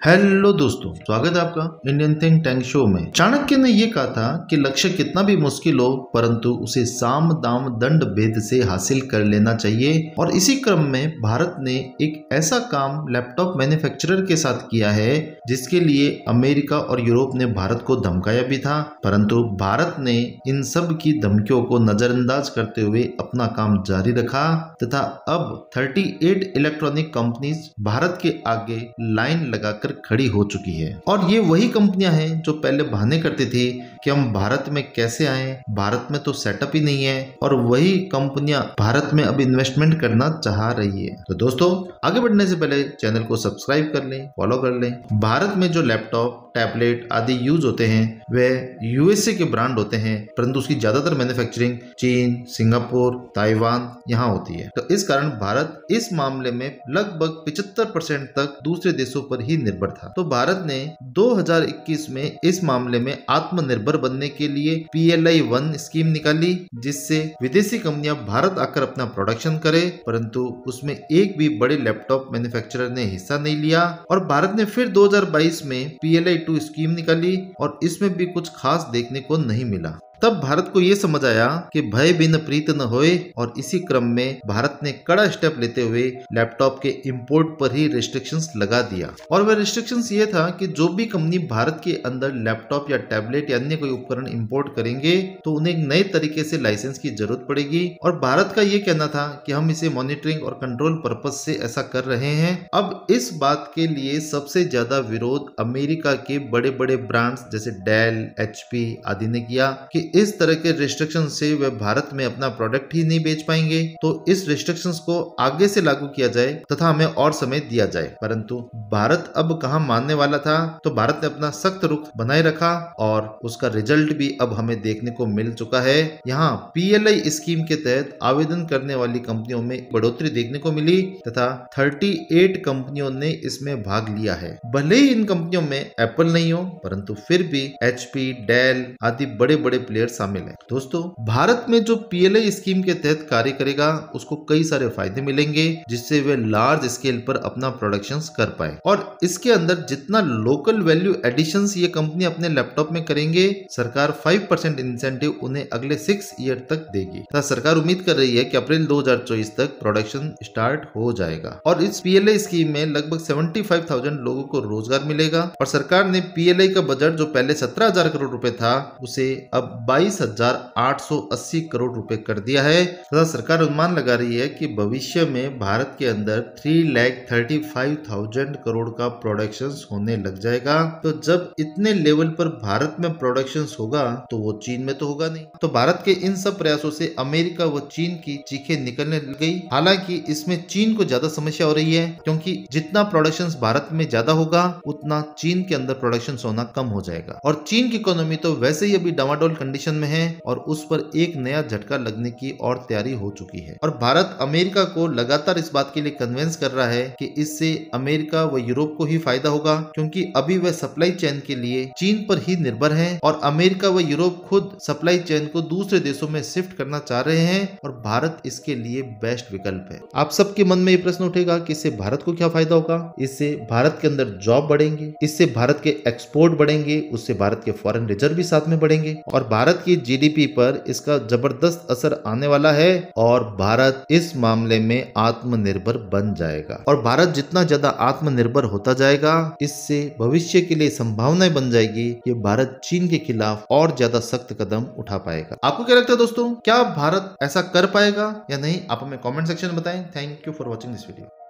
Hello दोस्तों, स्वागत है आपका इंडियन थिंक टैंक शो में। चाणक्य ने यह कहा था कि लक्ष्य कितना भी मुश्किल हो परंतु उसे साम दाम दंड भेद से हासिल कर लेना चाहिए। और इसी क्रम में भारत ने एक ऐसा काम लैपटॉप मैन्युफैक्चरर के साथ किया है जिसके लिए अमेरिका और यूरोप ने भारत को धमकाया भी था, परंतु भारत ने इन सब की धमकियों को नजरअंदाज करते हुए अपना काम जारी रखा तथा अब 38 इलेक्ट्रॉनिक कंपनीज भारत के आगे लाइन लगाकर खड़ी हो चुकी है। और ये वही कंपनियां हैं जो पहले बहाने करती थी कि हम भारत में कैसे आए, भारत में तो सेटअप ही नहीं है, और वही कंपनियां भारत में अब इन्वेस्टमेंट करना चाह रही है। तो दोस्तों, आगे बढ़ने से पहले चैनल को सब्सक्राइब कर लें, फॉलो कर लें। भारत में जो लैपटॉप, टैबलेट आदि यूज होते हैं वह यूएसए के ब्रांड होते हैं, परंतु उसकी ज्यादातर मैन्युफैक्चरिंग चीन, सिंगापुर, ताइवान यहाँ होती है। तो इस कारण भारत इस मामले में लगभग 75% तक दूसरे देशों पर ही निर्भर था। तो भारत ने 2021 में इस मामले में आत्मनिर्भर बनने के लिए PLI 1 स्कीम निकाली, जिससे विदेशी कंपनियां भारत आकर अपना प्रोडक्शन करे, परंतु उसमें एक भी बड़े लैपटॉप मैन्युफैक्चरर ने हिस्सा नहीं लिया। और भारत ने फिर 2022 में PLI 2 स्कीम निकाली और इसमें भी कुछ खास देखने को नहीं मिला। तब भारत को यह समझ आया कि भय बिन प्रीत न होए, और इसी क्रम में भारत ने कड़ा स्टेप लेते हुए लैपटॉप के इंपोर्ट पर ही रिस्ट्रिक्शंस लगा दिया। और वह रिस्ट्रिक्शंस ये था कि जो भी कंपनी भारत के अंदर लैपटॉप या टैबलेट या अन्य कोई उपकरण इंपोर्ट करेंगे तो उन्हें एक नए तरीके से लाइसेंस की जरूरत पड़ेगी। और भारत का ये कहना था कि हम इसे मॉनिटरिंग और कंट्रोल पर्पज से ऐसा कर रहे हैं। अब इस बात के लिए सबसे ज्यादा विरोध अमेरिका के बड़े बड़े ब्रांड्स जैसे डेल, HP आदि ने किया कि इस तरह के रिस्ट्रिक्शन से वे भारत में अपना प्रोडक्ट ही नहीं बेच पाएंगे, तो इस रिस्ट्रिक्शंस को आगे से लागू किया जाए तथा हमें और समय दिया जाए। परंतु भारत अब कहां मानने वाला था, तो भारत ने अपना सख्त रुख बनाए रखा और उसका रिजल्ट भी अब हमें देखने को मिल चुका है। यहाँ PLI स्कीम के तहत आवेदन करने वाली कंपनियों में बढ़ोतरी देखने को मिली तथा 38 कंपनियों ने इसमें भाग लिया है। भले ही इन कंपनियों में एप्पल नहीं हो, परंतु फिर भी HP, डेल आदि बड़े बड़े प्लेयर शामिल है। दोस्तों, भारत में जो PLI स्कीम के तहत कार्य करेगा उसको कई सारे फायदे मिलेंगे, जिससे वे लार्ज स्केल पर अपना प्रोडक्शन कर पाए। और इसके अंदर जितना लोकल वैल्यू एडिशंस ये कंपनी अपने लैपटॉप में करेंगे, सरकार 5% इंसेंटिव उन्हें अगले 6 ईयर तक देगी। सरकार उम्मीद कर रही है कि अप्रैल 2024 तक प्रोडक्शन स्टार्ट हो जाएगा। और इस PLI स्कीम में लगभग 75,000 लोगों को रोजगार मिलेगा। और सरकार ने PLI का बजट जो पहले 17,000 करोड़ रुपए था उसे अब 22,880 करोड़ रुपए कर दिया है तथा सरकार अनुमान लगा रही है कि भविष्य में भारत के अंदर 3,35,000 करोड़ का प्रोडक्शन होने लग जाएगा। तो जब इतने लेवल पर भारत में प्रोडक्शन होगा तो वो चीन में तो होगा नहीं। तो भारत के इन सब प्रयासों से अमेरिका व चीन की चीखें निकलने लग गई। हालांकि इसमें चीन को ज्यादा समस्या हो रही है, क्योंकि जितना प्रोडक्शन भारत में ज्यादा होगा उतना चीन के अंदर प्रोडक्शन होना कम हो जाएगा। और चीन की इकोनॉमी तो वैसे ही अभी डामाडोल कंडीशन में है और उस पर एक नया झटका लगने की और तैयारी हो चुकी है। और भारत अमेरिका को लगातार इस बात के लिए कन्विंस कर रहा है कि इससे अमेरिका व यूरोप को ही फायदा होगा, क्योंकि अभी वह सप्लाई चेन के लिए चीन पर ही निर्भर है और अमेरिका व यूरोप खुद सप्लाई चेन को दूसरे देशों में शिफ्ट करना चाह रहे हैं और भारत इसके लिए बेस्ट विकल्प है। आप सबके मन में ये प्रश्न उठेगा कि इससे भारत को क्या फायदा होगा। इससे भारत के अंदर जॉब बढ़ेंगे, इससे भारत के एक्सपोर्ट बढ़ेंगे, उससे भारत के फॉरेन रिजर्व भी साथ में बढ़ेंगे और भारत की GDP पर इसका जबरदस्त असर आने वाला है और भारत इस मामले में आत्मनिर्भर बन जाएगा। और भारत जितना ज्यादा आत्मनिर्भर होता जाएगा, इससे भविष्य के लिए संभावनाएं बन जाएगी कि भारत चीन के खिलाफ और ज्यादा सख्त कदम उठा पाएगा। आपको क्या लगता है दोस्तों, क्या भारत ऐसा कर पाएगा या नहीं? आप हमें कमेंट सेक्शन में बताएं। Thank you for watching this video.